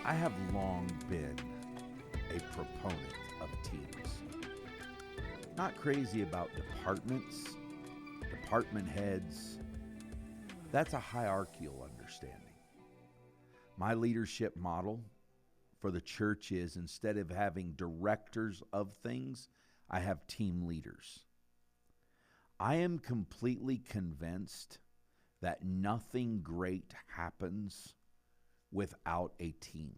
I have long been a proponent of teams. Not crazy about departments, department heads. That's a hierarchical understanding. My leadership model for the church is, instead of having directors of things, I have team leaders. I am completely convinced that nothing great happens without a team.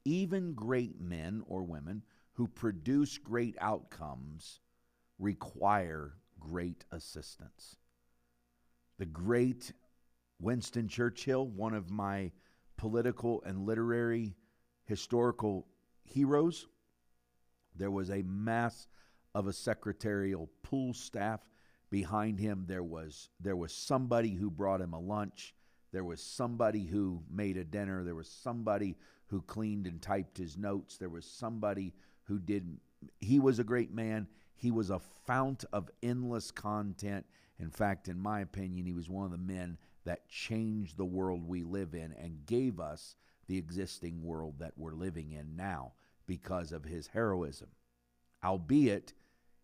Even great men or women who produce great outcomes require great assistance. The great Winston Churchill, one of my political and literary historical heroes, there was a mass of a secretarial pool staff behind him. There was somebody who brought him a lunch. There was somebody who made a dinner. There was somebody who cleaned and typed his notes. There was somebody who did. He was a great man. He was a fount of endless content. In fact, in my opinion, he was one of the men that changed the world we live in and gave us the existing world that we're living in now because of his heroism. Albeit,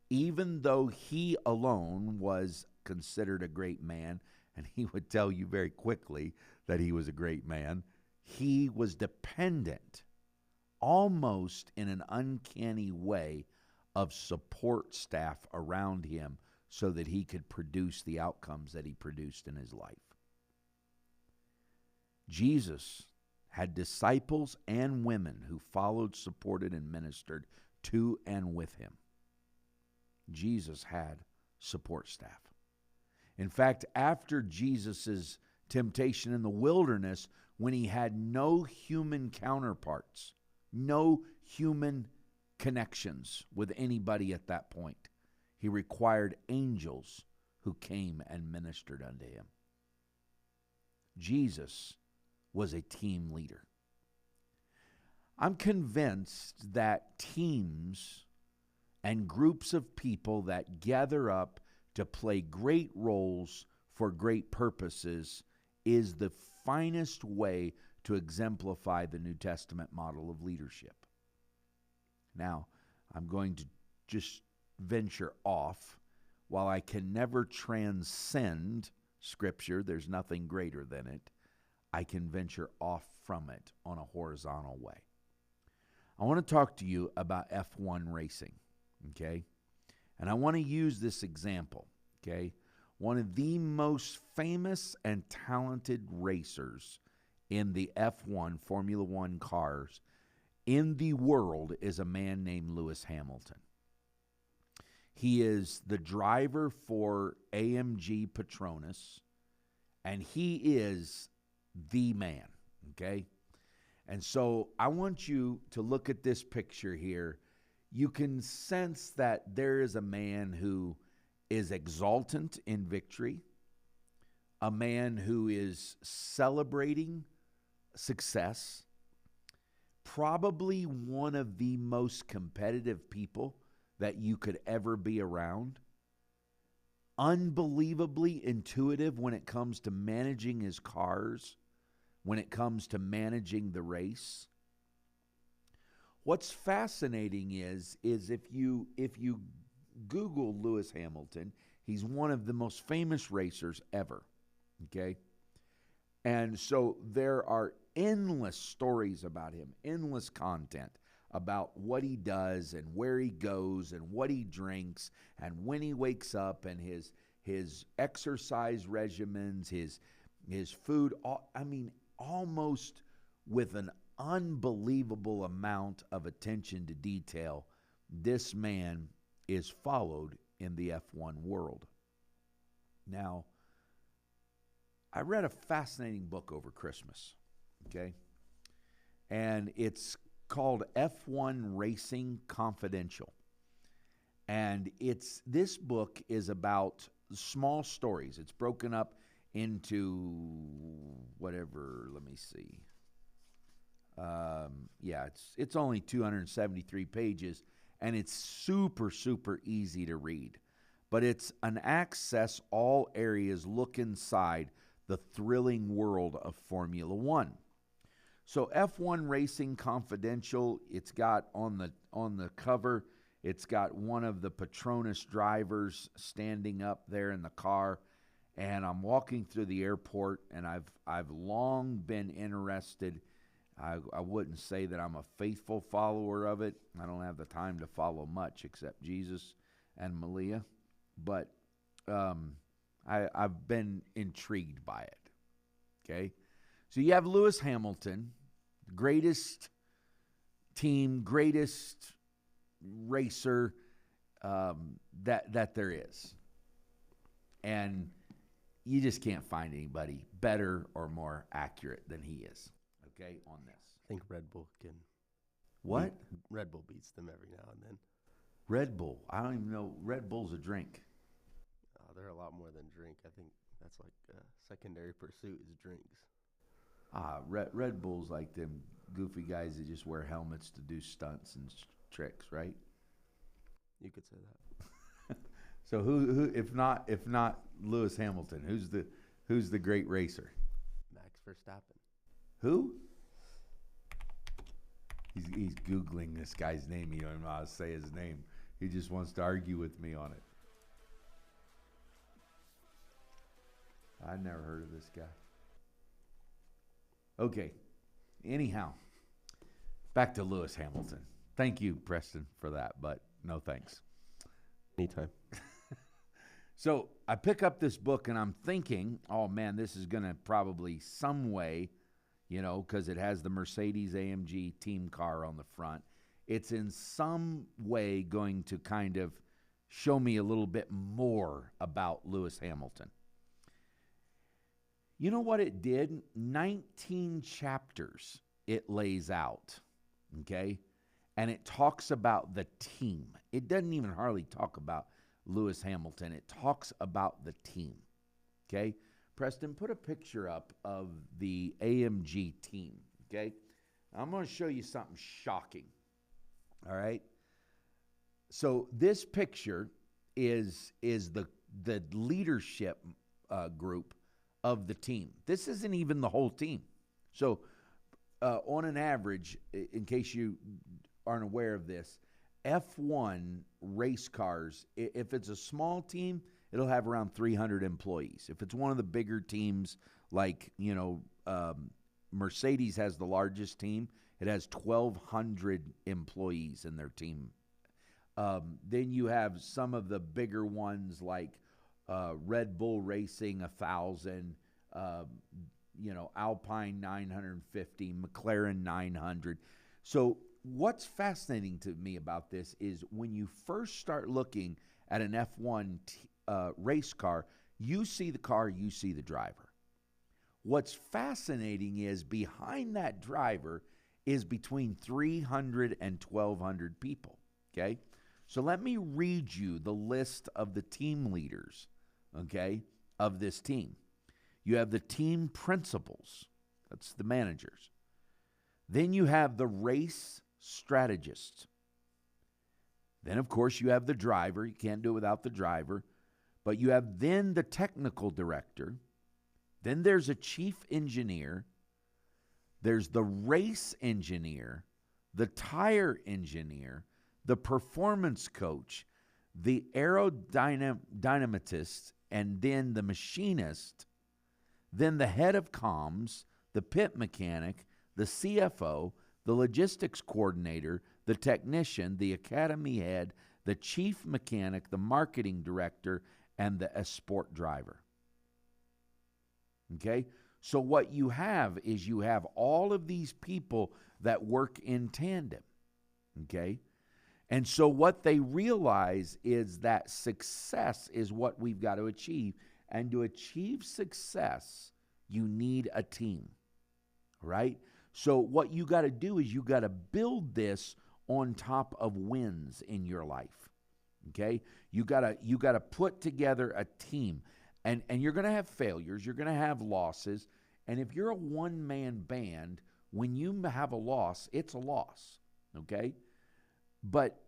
even though he alone was considered a great man, and he would tell you very quickly that he was a great man, he was dependent, almost in an uncanny way, of support staff around him so that he could produce the outcomes that he produced in his life. Jesus had disciples and women who followed, supported, and ministered to and with him. Jesus had support staff. In fact, after Jesus' temptation in the wilderness, when he had no human counterparts, no human connections with anybody at that point, he required angels who came and ministered unto him. Jesus was a team leader. I'm convinced that teams and groups of people that gather up to play great roles for great purposes is the finest way to exemplify the New Testament model of leadership. Now, I'm going to just venture off. While I can never transcend Scripture, there's nothing greater than it, I can venture off from it on a horizontal way. I want to talk to you about F1 racing, okay? And I want to use this example, okay? One of the most famous and talented racers in the F1, Formula One cars in the world is a man named Lewis Hamilton. He is the driver for AMG Petronas, and he is the man, okay? And so I want you to look at this picture here. You can sense that there is a man who is exultant in victory, a man who is celebrating success, probably one of the most competitive people that you could ever be around, unbelievably intuitive when it comes to managing his cars, when it comes to managing the race. What's fascinating is if you Google Lewis Hamilton, he's one of the most famous racers ever, okay? And so there are endless stories about him, endless content about what he does and where he goes and what he drinks and when he wakes up and his exercise regimens, his food, almost with an unbelievable amount of attention to detail. This man is followed in the F1 world. Now, I read a fascinating book over Christmas, okay? And it's called F1 Racing Confidential. And this book is about small stories. It's broken up into whatever, let me see. Yeah, it's only 273 pages, and it's super, super easy to read. But it's an access all areas, look inside the thrilling world of Formula One. So F1 Racing Confidential, it's got on the cover, it's got one of the Petronas drivers standing up there in the car, and I'm walking through the airport, and I've long been interested. I wouldn't say that I'm a faithful follower of it. I don't have the time to follow much except Jesus and Malia, but I've been intrigued by it. Okay, so you have Lewis Hamilton, greatest team, greatest racer that there is, and you just can't find anybody better or more accurate than he is. Okay, on this. I think Red Bull can. What? Red Bull beats them every now and then. Red Bull. I don't even know. Red Bull's a drink. They're a lot more than drink. I think that's like secondary pursuit is drinks. Red Bull's like them goofy guys that just wear helmets to do stunts and tricks, right? You could say that. So who if not Lewis Hamilton, who's the great racer? Max Verstappen. Who? He's Googling this guy's name. He don't know how to say his name. He just wants to argue with me on it. I'd never heard of this guy. Okay. Anyhow, back to Lewis Hamilton. Thank you, Preston, for that, but no thanks. Anytime. So I pick up this book and I'm thinking, oh man, this is going to probably some way, because it has the Mercedes-AMG team car on the front. It's in some way going to kind of show me a little bit more about Lewis Hamilton. You know what it did? 19 chapters it lays out, okay? And it talks about the team. It doesn't even hardly talk about Lewis Hamilton. It talks about the team, okay? Preston, put a picture up of the AMG team, okay? I'm going to show you something shocking, all right? So this picture is the leadership group of the team. This isn't even the whole team. So on an average, in case you aren't aware of this, F1 race cars, if it's a small team, it'll have around 300 employees. If it's one of the bigger teams, like, Mercedes has the largest team, it has 1,200 employees in their team. Then you have some of the bigger ones like Red Bull Racing, 1,000, Alpine 950, McLaren 900. So what's fascinating to me about this is when you first start looking at an F1 race car, you see the car, you see the driver. What's fascinating is behind that driver is between 300 and 1,200 people, okay? So let me read you the list of the team leaders, okay, of this team. You have the team principals. That's the managers. Then you have the race strategists. Then, of course, you have the driver. You can't do it without the driver. But you have then the technical director. Then there's a chief engineer. There's the race engineer, the tire engineer, the performance coach, the aerodynamicist, and then the machinist, then the head of comms, the pit mechanic, the CFO, the logistics coordinator, the technician, the academy head, the chief mechanic, the marketing director, and the sport driver. Okay? So what you have is you have all of these people that work in tandem. Okay? And so what they realize is that success is what we've got to achieve. And to achieve success, you need a team. Right? So what you got to do is you got to build this on top of wins in your life. Okay? You got to put together a team. And you're going to have failures, you're going to have losses, and if you're a one-man band, When you have a loss, it's a loss, okay? But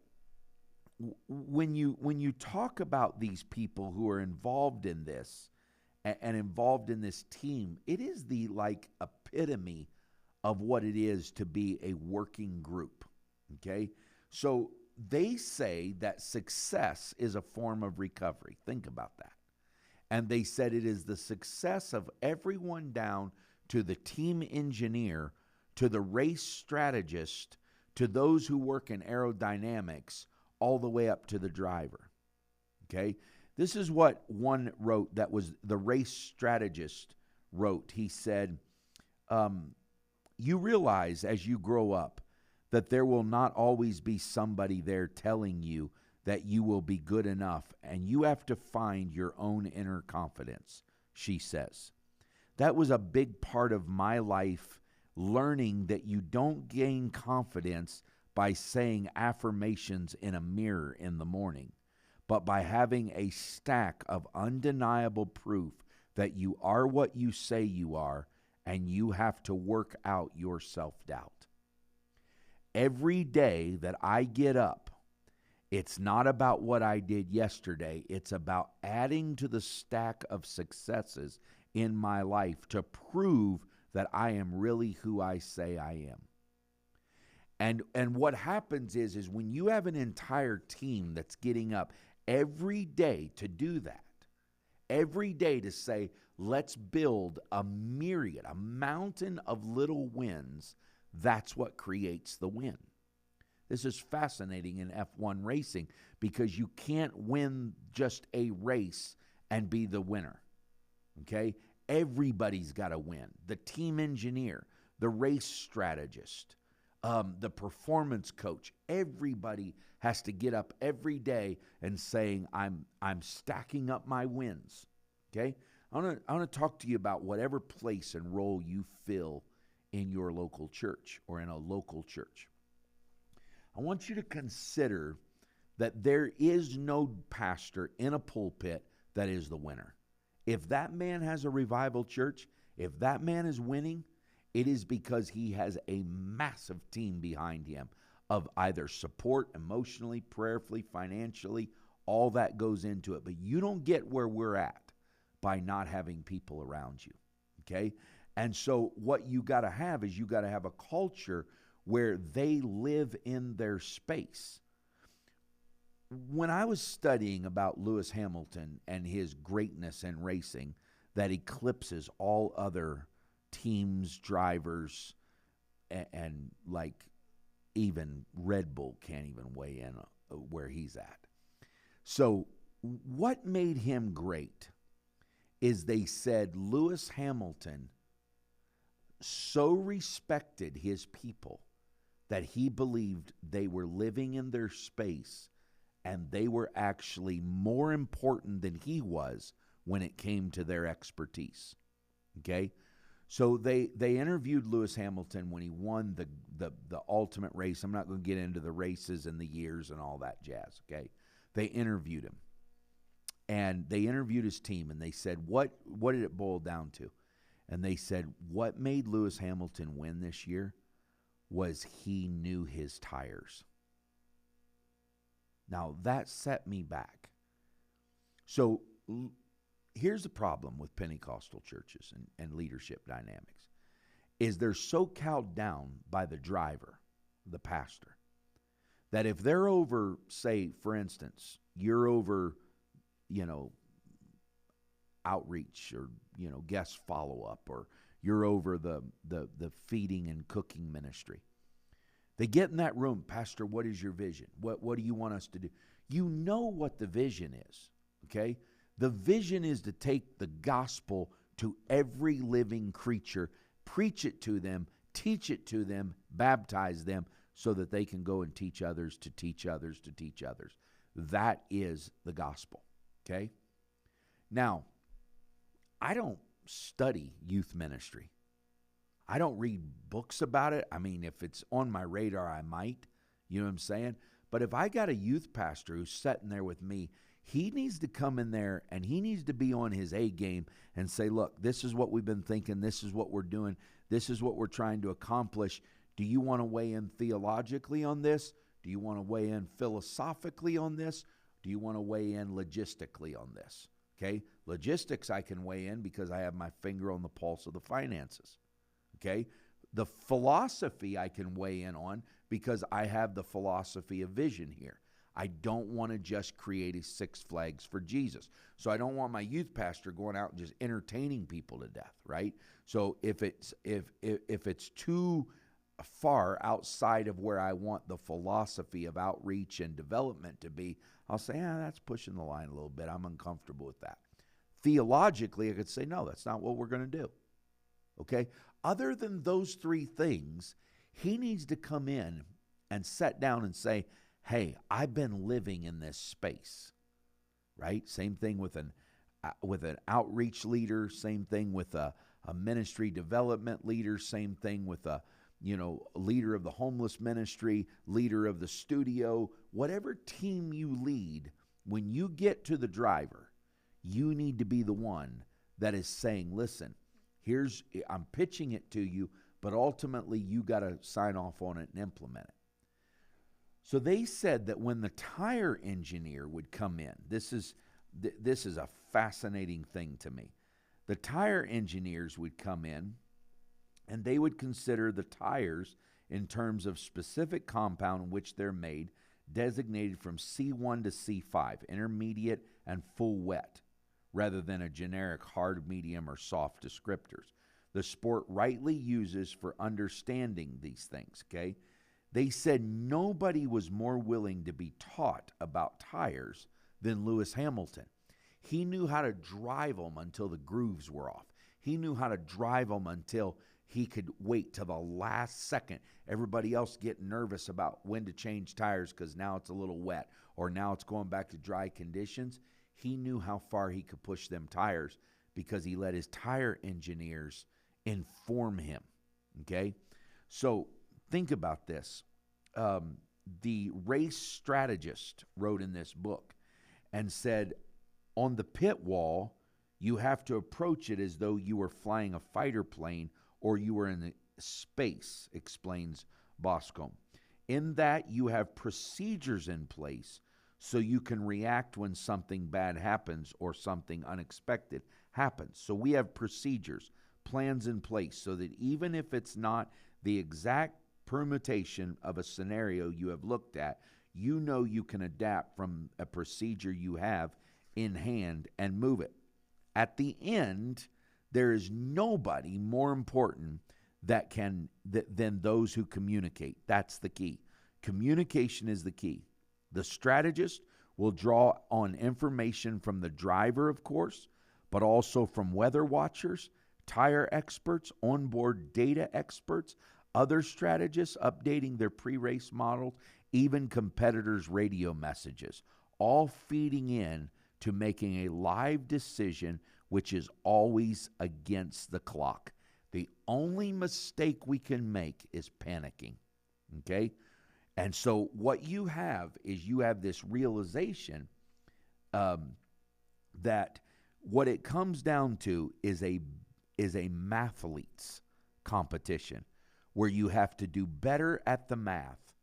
when you talk about these people who are involved in this and involved in this team, it is the like epitome of what it is to be a working group, okay? So they say that success is a form of recovery. Think about that. And they said it is the success of everyone down to the team engineer, to the race strategist, to those who work in aerodynamics, all the way up to the driver. Okay? This is what one wrote that was the race strategist wrote. He said, you realize as you grow up that there will not always be somebody there telling you that you will be good enough, and you have to find your own inner confidence, she says. That was a big part of my life, learning that you don't gain confidence by saying affirmations in a mirror in the morning, but by having a stack of undeniable proof that you are what you say you are, and you have to work out your self-doubt. Every day that I get up, it's not about what I did yesterday. It's about adding to the stack of successes in my life to prove that I am really who I say I am. And what happens is when you have an entire team that's getting up every day to do that, every day to say, let's build a myriad, a mountain of little wins, that's what creates the win. This is fascinating in F1 racing because you can't win just a race and be the winner, okay? Everybody's got to win. The team engineer, the race strategist, the performance coach, everybody has to get up every day and saying, I'm stacking up my wins, okay? I want to talk to you about whatever place and role you fill in your local church or in a local church. I want you to consider that there is no pastor in a pulpit that is the winner. If that man has a revival church, if that man is winning, it is because he has a massive team behind him of either support, emotionally, prayerfully, financially, all that goes into it. But you don't get where we're at by not having people around you, okay? And so what you got to have is you got to have a culture where they live in their space. When I was studying about Lewis Hamilton and his greatness in racing that eclipses all other teams, drivers, and like even Red Bull can't even weigh in where he's at. So what made him great is they said Lewis Hamilton so respected his people that he believed they were living in their space and they were actually more important than he was when it came to their expertise. Okay? So they interviewed Lewis Hamilton when he won the ultimate race. I'm not going to get into the races and the years and all that jazz, okay? They interviewed him. And they interviewed his team and they said, what did it boil down to? And they said, what made Lewis Hamilton win this year was he knew his tires. Now, that set me back. So here's the problem with Pentecostal churches and leadership dynamics, is they're so cowed down by the driver, the pastor, that if they're over, say, for instance, you're over, outreach or, guest follow-up, or you're over the feeding and cooking ministry. They get in that room, Pastor, what is your vision? What do you want us to do? You know what the vision is, okay? The vision is to take the gospel to every living creature, preach it to them, teach it to them, baptize them, so that they can go and teach others to teach others to teach others. That is the gospel, okay? Now, I don't study youth ministry. I don't read books about it. I mean, if it's on my radar, I might. You know what I'm saying? But if I got a youth pastor who's sitting there with me, he needs to come in there and he needs to be on his A game and say, look, this is what we've been thinking. This is what we're doing. This is what we're trying to accomplish. Do you want to weigh in theologically on this? Do you want to weigh in philosophically on this? Do you want to weigh in logistically on this? Okay, logistics I can weigh in because I have my finger on the pulse of the finances. Okay, the philosophy I can weigh in on because I have the philosophy of vision here. I don't want to just create a Six Flags for Jesus. So I don't want my youth pastor going out and just entertaining people to death, right? So if it's too far outside of where I want the philosophy of outreach and development to be, I'll say, that's pushing the line a little bit. I'm uncomfortable with that. Theologically, I could say, no, that's not what we're going to do. Okay? Other than those three things, he needs to come in and sit down and say, hey, I've been living in this space, right? Same thing with an outreach leader, same thing with a ministry development leader, same thing with a leader of the homeless ministry, leader of the studio, whatever team you lead, when you get to the driver, you need to be the one that is saying, listen, I'm pitching it to you, but ultimately you got to sign off on it and implement it. So they said that when the tire engineer would come in, this is a fascinating thing to me. The tire engineers would come in and they would consider the tires in terms of specific compound in which they're made, designated from C1 to C5, intermediate and full wet, rather than a generic hard, medium, or soft descriptors. The sport rightly uses for understanding these things, okay? They said nobody was more willing to be taught about tires than Lewis Hamilton. He knew how to drive them until the grooves were off. He knew how to drive them until he could wait till the last second. Everybody else getting nervous about when to change tires because now it's a little wet or now it's going back to dry conditions. He knew how far he could push them tires because he let his tire engineers inform him, okay? So think about this. The race strategist wrote in this book and said, on the pit wall, you have to approach it as though you were flying a fighter plane or you were in space, explains Boscombe. In that, you have procedures in place so you can react when something bad happens or something unexpected happens. So we have procedures, plans in place so that even if it's not the exact permutation of a scenario you have looked at, you know you can adapt from a procedure you have in hand and move it. At the end, there is nobody more important than those who communicate. That's the key. Communication is the key. The strategist will draw on information from the driver, of course, but also from weather watchers, tire experts, onboard data experts, other strategists updating their pre-race models, even competitors' radio messages, all feeding in to making a live decision which is always against the clock. The only mistake we can make is panicking, okay? And so what you have is you have this realization that what it comes down to is a mathletes competition where you have to do better at the math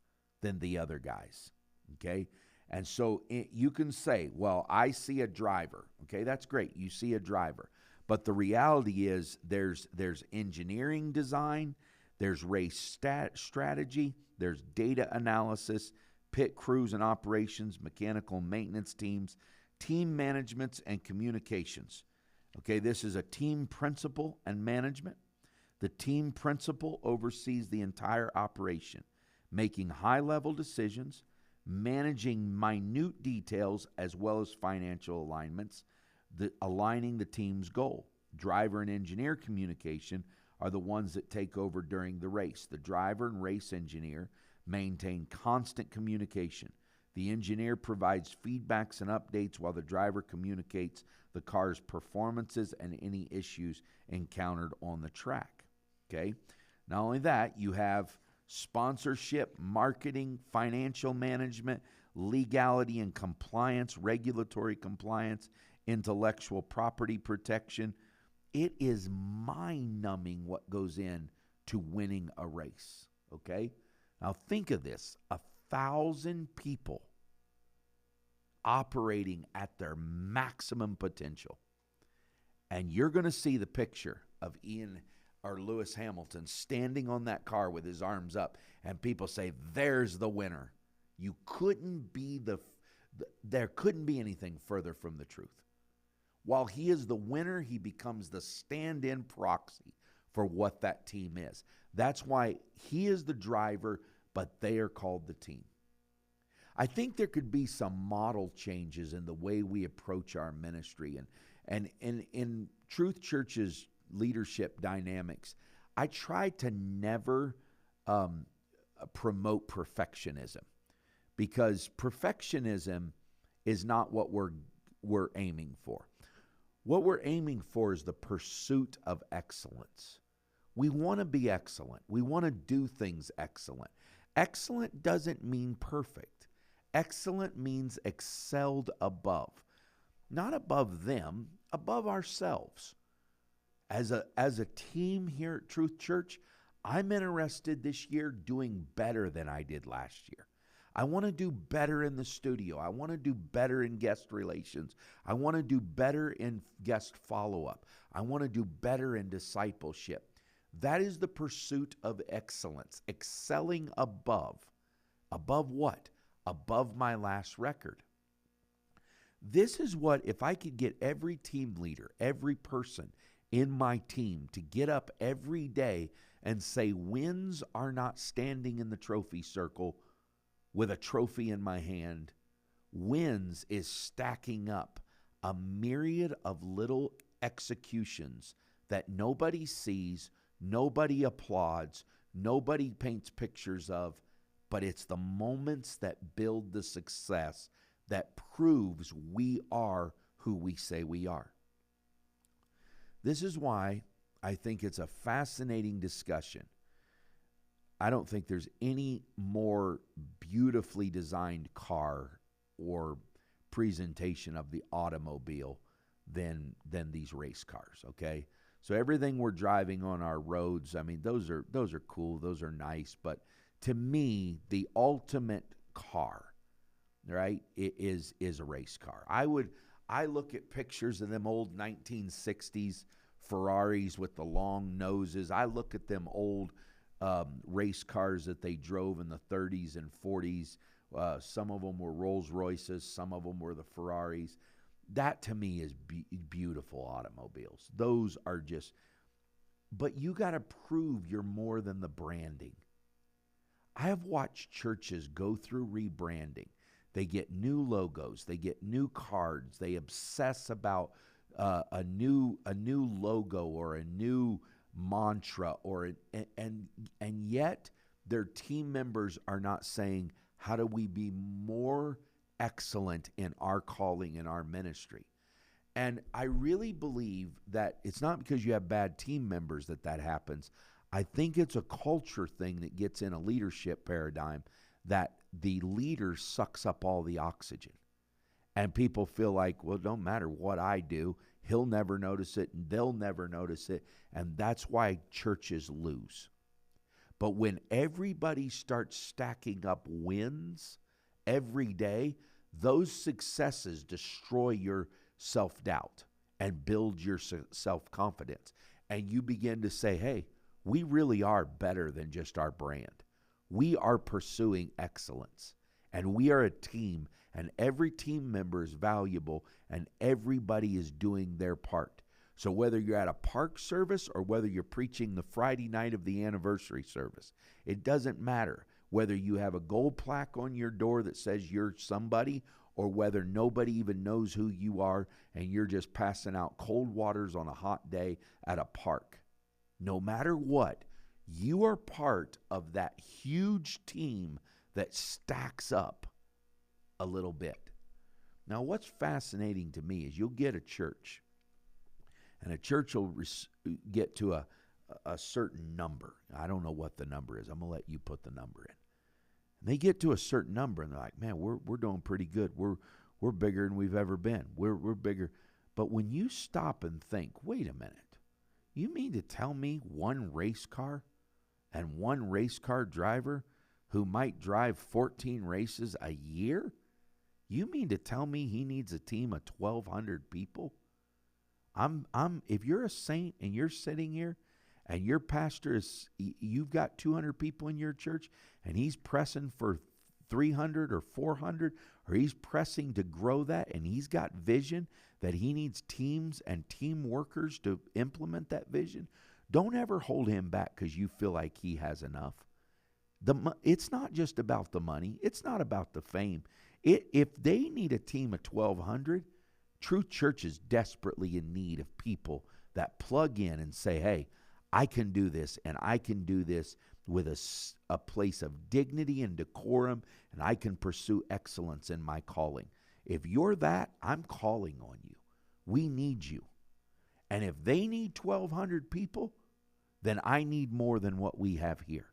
than the other guys, okay? And so you can say, well, I see a driver. Okay, that's great. You see a driver. But the reality is there's engineering design, there's race strategy, there's data analysis, pit crews and operations, mechanical maintenance teams, team managements, and communications. Okay, this is a team principal and management. The team principal oversees the entire operation, making high-level decisions, managing minute details as well as financial alignments, aligning the team's goal. Driver and engineer communication are the ones that take over during the race. The driver and race engineer maintain constant communication. The engineer provides feedbacks and updates while the driver communicates the car's performances and any issues encountered on the track. Okay? Not only that, you have sponsorship, marketing, financial management, legality and compliance, regulatory compliance, intellectual property protection. It is mind-numbing what goes in to winning a race, okay? Now think of this, 1,000 people operating at their maximum potential. And you're going to see the picture of Ian or Lewis Hamilton standing on that car with his arms up, and people say, there's the winner. You couldn't be there couldn't be anything further from the truth. While he is the winner, he becomes the stand-in proxy for what that team is. That's why he is the driver, but they are called the team. I think there could be some model changes in the way we approach our ministry. And in Truth Church's leadership dynamics, I try to never promote perfectionism, because perfectionism is not what we're aiming for. What we're aiming for is the pursuit of excellence. We want to be excellent. We want to do things excellent. Excellent doesn't mean perfect. Excellent means excelled above. Not above them, above ourselves. As a team here at Truth Church, I'm interested this year doing better than I did last year. I want to do better in the studio. I want to do better in guest relations. I want to do better in guest follow-up. I want to do better in discipleship. That is the pursuit of excellence, excelling above. Above what? Above my last record. This is what, if I could get every team leader, every person in my team to get up every day and say, wins are not standing in the trophy circle with a trophy in my hand. Wins is stacking up a myriad of little executions that nobody sees, nobody applauds, nobody paints pictures of, but it's the moments that build the success that proves we are who we say we are. This is why I think it's a fascinating discussion. I don't think there's any more beautifully designed car or presentation of the automobile than these race cars, okay? So everything we're driving on our roads, I mean, those are cool, those are nice, but to me, the ultimate car, right, is a race car. I look at pictures of them old 1960s Ferraris with the long noses. I look at them old race cars that they drove in the 30s and 40s. Some of them were Rolls Royces. Some of them were the Ferraris. That to me is beautiful automobiles. Those are just, but you got to prove you're more than the branding. I have watched churches go through rebranding. They get new logos. They get new cards. They obsess about a new logo or a new mantra, and yet their team members are not saying, how do we be more excellent in our calling, in our ministry? And I really believe that it's not because you have bad team members that happens. I think it's a culture thing that gets in a leadership paradigm, that the leader sucks up all the oxygen. And people feel like, well, it don't matter what I do. He'll never notice it, and they'll never notice it. And that's why churches lose. But when everybody starts stacking up wins every day, those successes destroy your self-doubt and build your self-confidence. And you begin to say, hey, we really are better than just our brand. We are pursuing excellence, and we are a team, and every team member is valuable, and everybody is doing their part. So whether you're at a park service or whether you're preaching the Friday night of the anniversary service, it doesn't matter. Whether you have a gold plaque on your door that says you're somebody, or whether nobody even knows who you are and you're just passing out cold waters on a hot day at a park. No matter what, you are part of that huge team that stacks up a little bit. Now, what's fascinating to me is you'll get a church, and a church will get to a certain number. I don't know what the number is. I'm going to let you put the number in. And they get to a certain number, and they're like, man, we're doing pretty good. We're bigger than we've ever been. We're bigger. But when you stop and think, wait a minute, you mean to tell me one race car and one race car driver who might drive 14 races a year? You mean to tell me he needs a team of 1,200 people? If you're a saint and you're sitting here and your pastor you've got 200 people in your church and he's pressing for 300 or 400, or he's pressing to grow that, and he's got vision that he needs teams and team workers to implement that vision, don't ever hold him back because you feel like he has enough. It's not just about the money. It's not about the fame. If they need a team of 1,200, Truth Church is desperately in need of people that plug in and say, hey, I can do this, and I can do this with a place of dignity and decorum, and I can pursue excellence in my calling. If you're that, I'm calling on you. We need you. And if they need 1,200 people, then I need more than what we have here.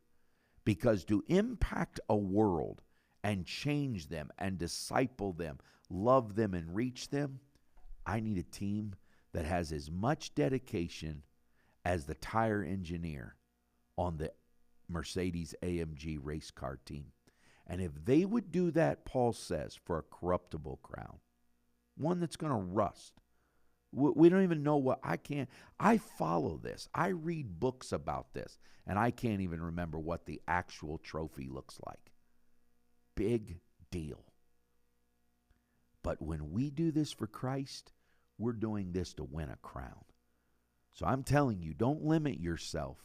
Because to impact a world and change them and disciple them, love them and reach them, I need a team that has as much dedication as the tire engineer on the Mercedes-AMG race car team. And if they would do that, Paul says, for a corruptible crown, one that's going to rust. We don't even know what I follow this. I read books about this, and I can't even remember what the actual trophy looks like. Big deal. But when we do this for Christ, we're doing this to win a crown. So I'm telling you, don't limit yourself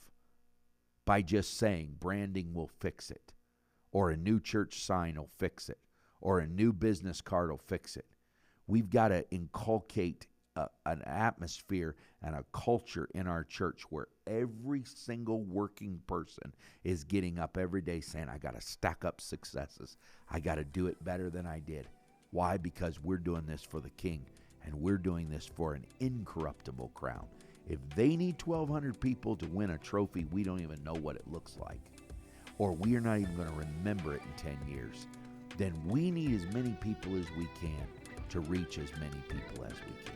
by just saying branding will fix it, or a new church sign will fix it, or a new business card will fix it. We've got to inculcate an atmosphere and a culture in our church where every single working person is getting up every day saying, I got to stack up successes. I got to do it better than I did. Why? Because we're doing this for the King, and we're doing this for an incorruptible crown. If they need 1,200 people to win a trophy, we don't even know what it looks like, or we are not even going to remember it in 10 years, then we need as many people as we can to reach as many people as we can.